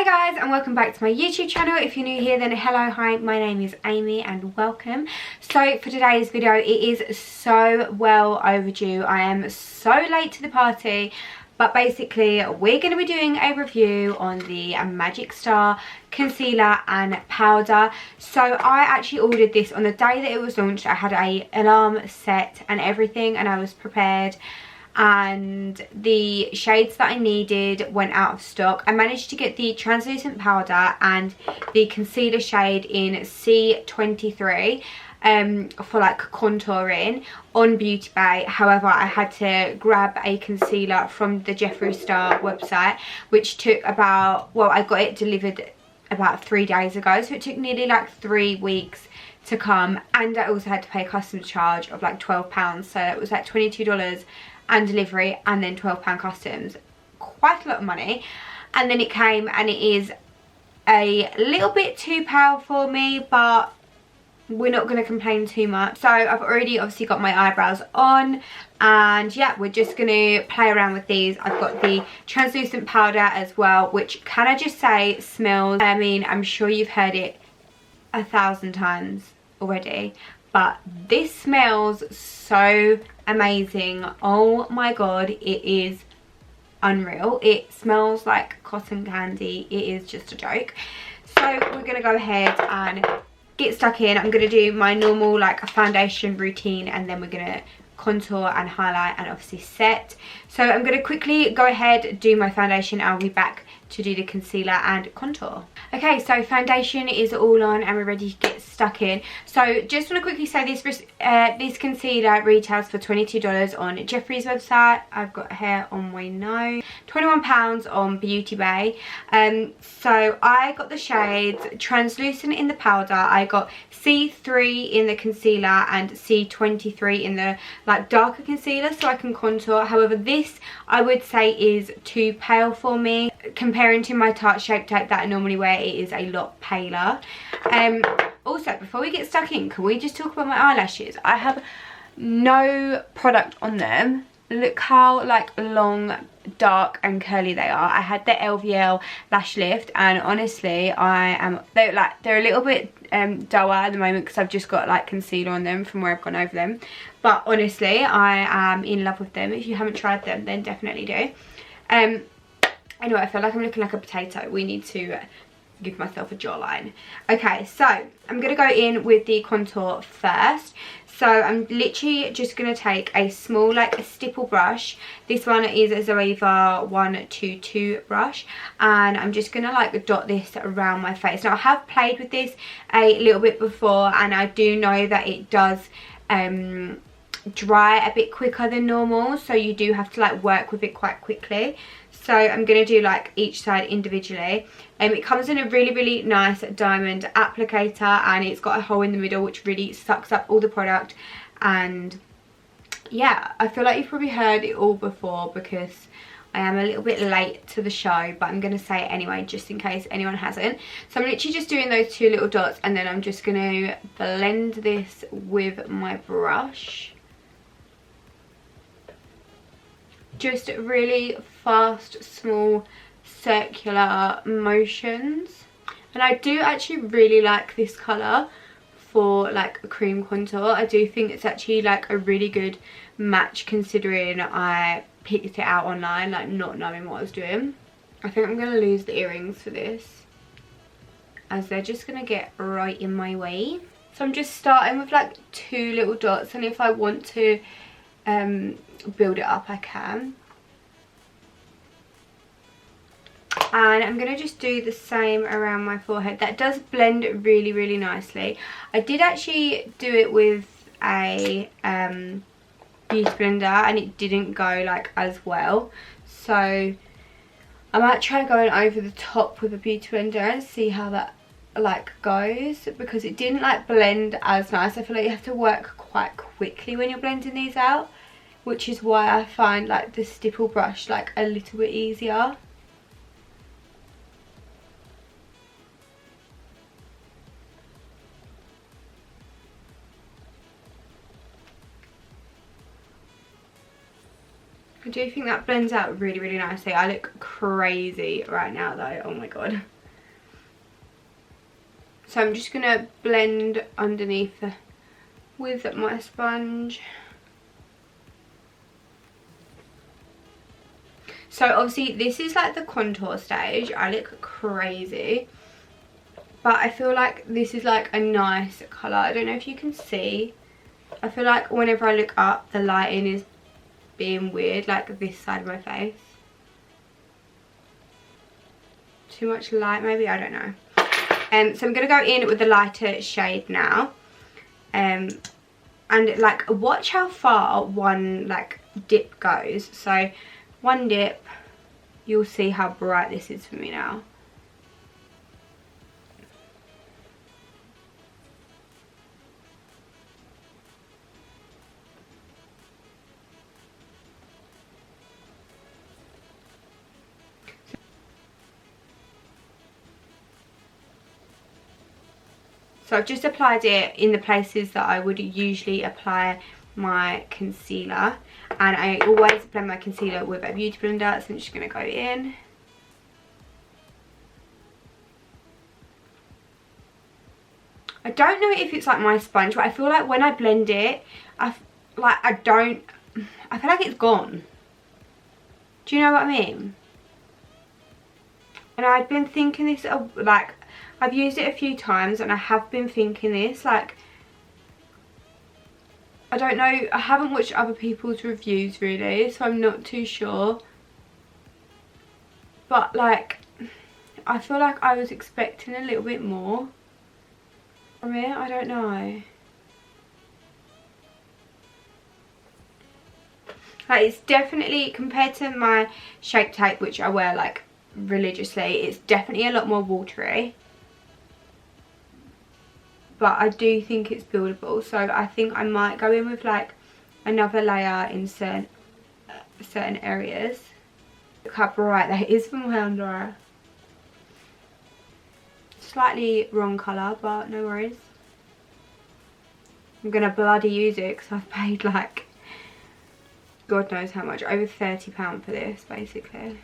Guys, and welcome back to my YouTube channel. If you're new here, then hello, hi, my name is Amy and welcome. So for today's video, it is so well overdue. I am so late to the party, but basically we're going to be doing a review on the Magic Star concealer and powder. So I actually ordered this on the day that it was launched. I had a alarm set and everything, and I was prepared. And the shades that I needed went out of stock. I managed to get the translucent powder and the concealer shade in C23 for like contouring on Beauty Bay. However, I had to grab a concealer from the Jeffree Star website, which took about, well, I got it delivered about 3 days ago, so it took nearly like 3 weeks to come, and I also had to pay a customs charge of like £12, so it was like $22 and delivery and then £12 customs. Quite a lot of money. And then it came, and it is a little bit too pale for me, but we're not going to complain too much. So I've already obviously got my eyebrows on, and yeah, we're just going to play around with these. I've got the translucent powder as well, which, can I just say, smells, I mean, I'm sure you've heard it 1,000 times already, but this smells so amazing. Oh my god, it is unreal. It smells like cotton candy. It is just a joke. So we're gonna go ahead and get stuck in. I'm gonna do my normal like foundation routine, and then we're gonna contour and highlight and obviously set. So I'm gonna quickly go ahead, do my foundation. I'll be back to do the concealer and contour. Okay, so foundation is all on and we're ready to get stuck in. So just want to quickly say this this concealer retails for $22 on Jeffree's website. I've got hair on my nose. £21 on Beauty Bay. So I got the shades translucent in the powder. I got C3 in the concealer and C23 in the like darker concealer, so I can contour. However, this I would say is too pale for me. Comparing to my Tarte Shape Tape that I normally wear, it is a lot paler. Also, before we get stuck in, can we just talk about my eyelashes? I have no product on them. Look how like long, dark and curly they are. I had the LVL lash lift, and honestly they're a little bit duller at the moment because I've just got like concealer on them from where I've gone over them, but honestly I am in love with them. If you haven't tried them, then definitely do. Anyway, I feel like I'm looking like a potato. We need to give myself a jawline. Okay, so I'm going to go in with the contour first. So I'm literally just going to take a small like a stipple brush. This one is a Zoeva 122 brush, and I'm just going to like dot this around my face. Now I have played with this a little bit before, and I do know that it does dry a bit quicker than normal, so you do have to like work with it quite quickly. So I'm going to do like each side individually. It comes in a really nice diamond applicator, and it's got a hole in the middle which really sucks up all the product. And yeah, I feel like you've probably heard it all before because I am a little bit late to the show, but I'm going to say it anyway just in case anyone hasn't. So I'm literally just doing those 2 little dots, and then I'm just going to blend this with my brush. Just really fast, small, circular motions. And I do actually really like this colour for like a cream contour. I do think it's actually like a really good match, considering I picked it out online, like not knowing what I was doing. I think I'm going to lose the earrings for this, as they're just going to get right in my way. So I'm just starting with like 2 little dots, and if I want to build it up, I can. And I'm going to just do the same around my forehead. That does blend really nicely. I did actually do it with a beauty blender, and it didn't go like as well, so I might try going over the top with a beauty blender and see how that like goes, because it didn't like blend as nice. I feel like you have to work quite quickly when you're blending these out, which is why I find like the stipple brush like a little bit easier. I do think that blends out really nicely. I look crazy right now though, oh my god. So I'm just gonna blend underneath with my sponge. So obviously this is like the contour stage. I look crazy, but I feel like this is like a nice colour. I don't know if you can see. I feel like whenever I look up, the lighting is being weird, like this side of my face. Too much light maybe, I don't know. So I'm going to go in with the lighter shade now. And like watch how far one like dip goes. So one dip, you'll see how bright this is for me now. So I've just applied it in the places that I would usually apply my concealer. And I always apply my concealer with a beauty blender, so I'm just going to go in. I don't know if it's like my sponge, but I feel like when I blend it, I feel like it's gone. Do you know what I mean? And I've been thinking this, like, I've used it a few times and I have been thinking this, like, I don't know, I haven't watched other people's reviews really, so I'm not too sure. But like, I feel like I was expecting a little bit more from it, I don't know. Like, it's definitely, compared to my Shape Tape, which I wear like religiously, it's definitely a lot more watery. But I do think it's buildable, so I think I might go in with like another layer in certain areas. Look how bright that is from my under eye. Slightly wrong colour, but no worries. I'm gonna bloody use it because I've paid like God knows how much, over £30 for this basically.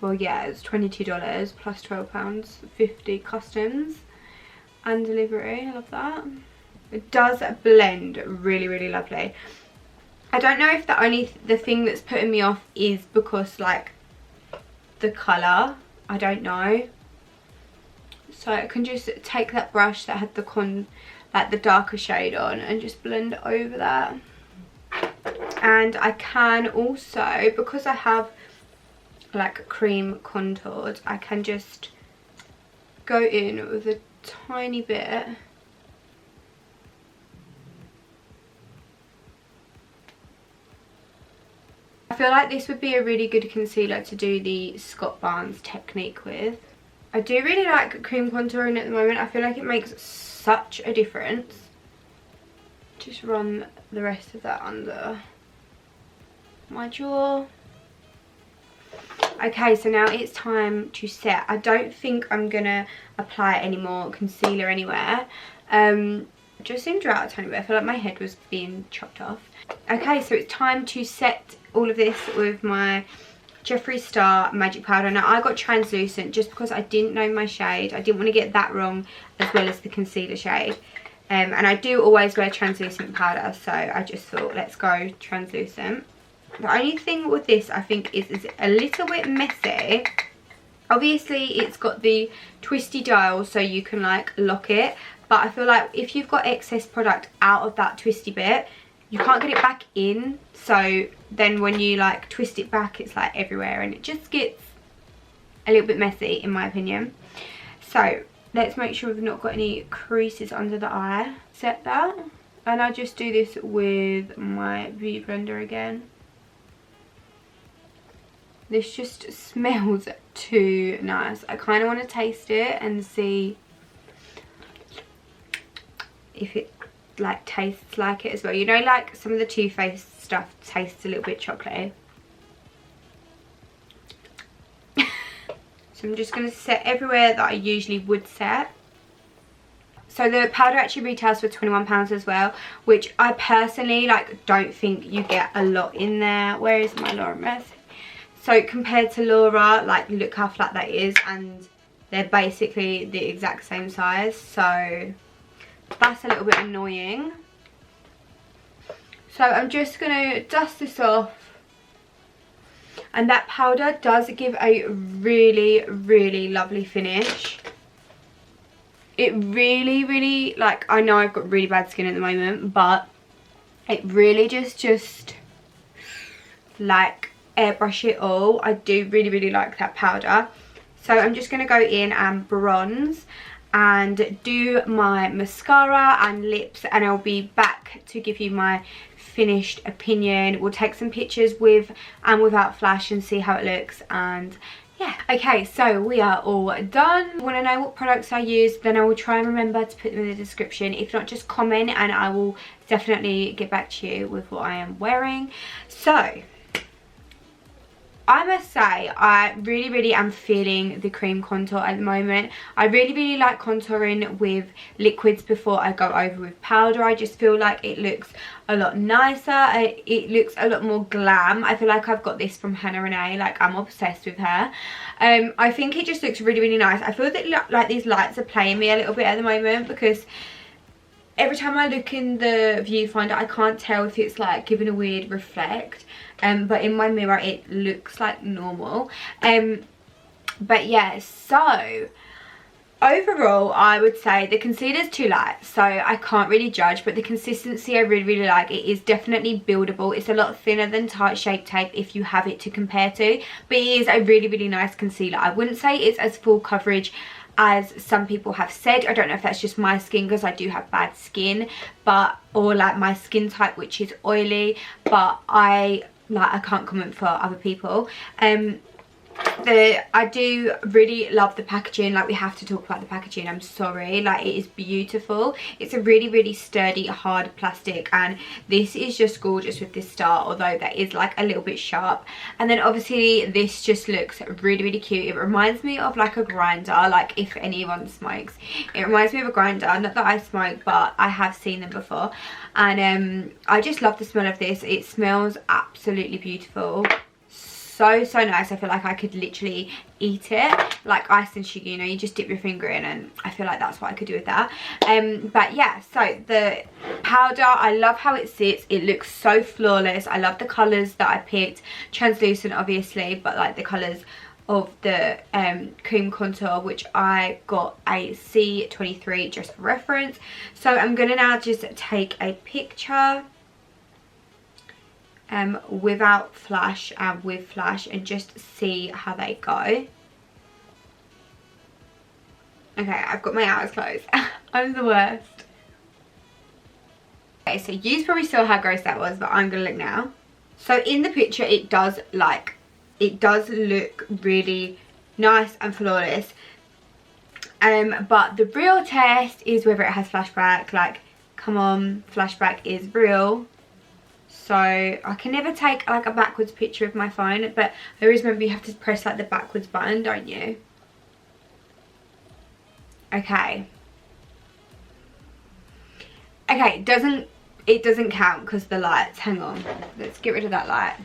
Well yeah, it's $22 plus £12.50 customs and delivery. I love that. It does blend really, really lovely. I don't know if the thing that's putting me off is because like the colour, I don't know. So I can just take that brush that had the darker shade on and just blend over that. And I can also, because I have like cream contoured, I can just go in with a tiny bit. I feel like this would be a really good concealer to do the Scott Barnes technique with. I do really like cream contouring at the moment. I feel like it makes such a difference. Just run the rest of that under my jaw. Okay, so now it's time to set. I don't think I'm gonna apply any more concealer anywhere. Just zoomed out a tiny bit. I feel like my head was being chopped off. Okay, so it's time to set all of this with my Jeffree Star Magic Powder. Now I got translucent just because I didn't know my shade. I didn't want to get that wrong, as well as the concealer shade. And I do always wear translucent powder, so I just thought let's go translucent. The only thing with this I think is a little bit messy. Obviously it's got the twisty dial so you can like lock it, but I feel like if you've got excess product out of that twisty bit, you can't get it back in. So then when you like twist it back, it's like everywhere and it just gets a little bit messy in my opinion. So let's make sure we've not got any creases under the eye. Set that, and I just do this with my beauty blender again. This just smells too nice. I kind of want to taste it and see if it like tastes like it as well. You know, like some of the Too Faced stuff tastes a little bit chocolatey. So I'm just going to set everywhere that I usually would set. So the powder actually retails for £21 as well, which I personally like don't think you get a lot in there. Where is my Laura Mercier? So compared to Laura, like look how flat that is, and they're basically the exact same size, so that's a little bit annoying. So I'm just going to dust this off. And that powder does give a really, really lovely finish. It really, like, I know I've got really bad skin at the moment, but it really just like airbrush it all. I do really like that powder. So I'm just going to go in and bronze and do my mascara and lips, and I'll be back to give you my finished opinion. We'll take some pictures with and without flash and see how it looks, and yeah. Okay, so we are all done. Want to know what products I use, then I will try and remember to put them in the description. If not, just comment and I will definitely get back to you with what I am wearing. So I must say, I really am feeling the cream contour at the moment. I really like contouring with liquids before I go over with powder. I just feel like it looks a lot nicer. It looks a lot more glam. I feel like I've got this from Hannah Renee. Like, I'm obsessed with her. I think it just looks really nice. I feel that like these lights are playing me a little bit at the moment, because every time I look in the viewfinder, I can't tell if it's like giving a weird reflect. But in my mirror it looks like normal. But yeah, so overall I would say the concealer's too light, so I can't really judge, but the consistency I really like. It is definitely buildable. It's a lot thinner than Tarte Shape Tape if you have it to compare to, but it is a really nice concealer. I wouldn't say it's as full coverage as some people have said. I don't know if that's just my skin, because I do have bad skin, but or like my skin type, which is oily, but I can't comment for other people. I do really love the packaging. Like, we have to talk about the packaging, I'm sorry. Like, it is beautiful. It's a really sturdy hard plastic, and this is just gorgeous with this star, although that is like a little bit sharp. And then obviously this just looks really cute. It reminds me of like a grinder, like if anyone smokes, it reminds me of a grinder. Not that I smoke, but I have seen them before, and I just love the smell of this. It smells absolutely beautiful. So nice. I feel like I could literally eat it like ice and sugar, you know, you just dip your finger in, and I feel like that's what I could do with that. But yeah, so the powder, I love how it sits. It looks so flawless. I love the colours that I picked, translucent obviously, but like the colours of the cream contour, which I got a C23 just for reference. So I'm gonna now just take a picture without flash and with flash, and just see how they go. Okay, I've got my eyes closed. I'm the worst. Okay, so you probably saw how gross that was, but I'm gonna look now. So in the picture it does look really nice and flawless, but the real test is whether it has flashback. Like, come on, flashback is real. So I can never take like a backwards picture of my phone, but I always remember you have to press like the backwards button, don't you? Okay, it doesn't count because the lights, hang on, let's get rid of that light.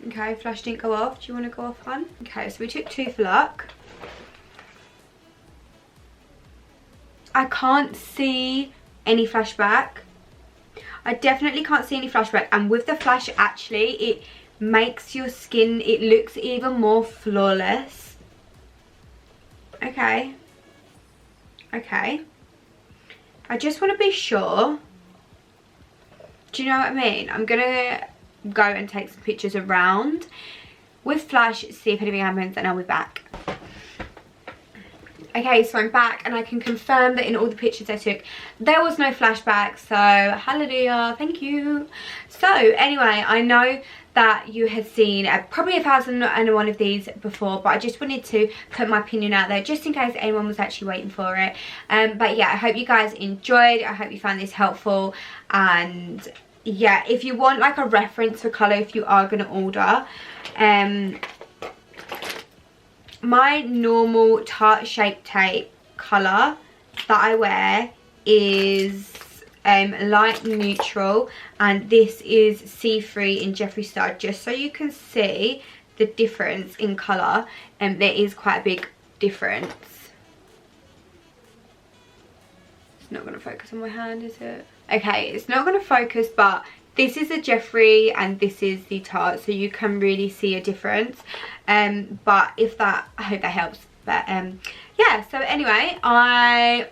Okay, flash didn't go off. Do you want to go off one? Okay, so we took 2 for luck. I can't see any flashback. I definitely can't see any flashback, and with the flash actually it makes your skin, it looks even more flawless. Okay, I just want to be sure. Do you know what I mean? I'm gonna go and take some pictures around with flash, see if anything happens, and I'll be back. Okay, so I'm back, and I can confirm that in all the pictures I took there was no flashback, so hallelujah, thank you. So anyway, I know that you had seen probably 1,001 of these before, but I just wanted to put my opinion out there just in case anyone was actually waiting for it. But yeah, I hope you guys enjoyed. I hope you found this helpful, and yeah, if you want like a reference for colour if you are going to order, my normal Tarte Shape Tape colour that I wear is light neutral, and this is C3 in Jeffree Star, just so you can see the difference in colour. There is quite a big difference. It's not going to focus on my hand, is it? Okay, it's not going to focus, but this is a Jeffree and this is the Tarte, so you can really see a difference. But if that, I hope that helps. But yeah, so anyway, I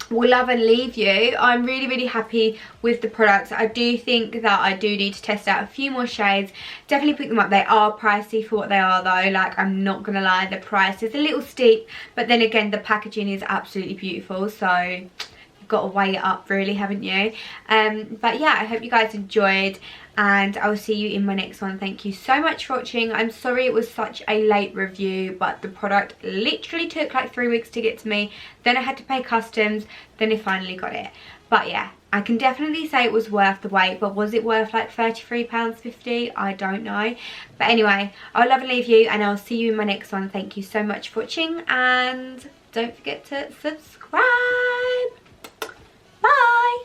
will love and leave you. I'm really happy with the products. I do think that I do need to test out a few more shades. Definitely pick them up. They are pricey for what they are though, like I'm not gonna lie, the price is a little steep, but then again the packaging is absolutely beautiful, so you've got to weigh it up really, haven't you? But yeah, I hope you guys enjoyed and I will see you in my next one. Thank you so much for watching. I'm sorry it was such a late review, but the product literally took like 3 weeks to get to me. Then I had to pay customs, then I finally got it. But yeah, I can definitely say it was worth the wait, but was it worth like £33.50? I don't know. But anyway, I'll love and leave you and I'll see you in my next one. Thank you so much for watching and don't forget to subscribe.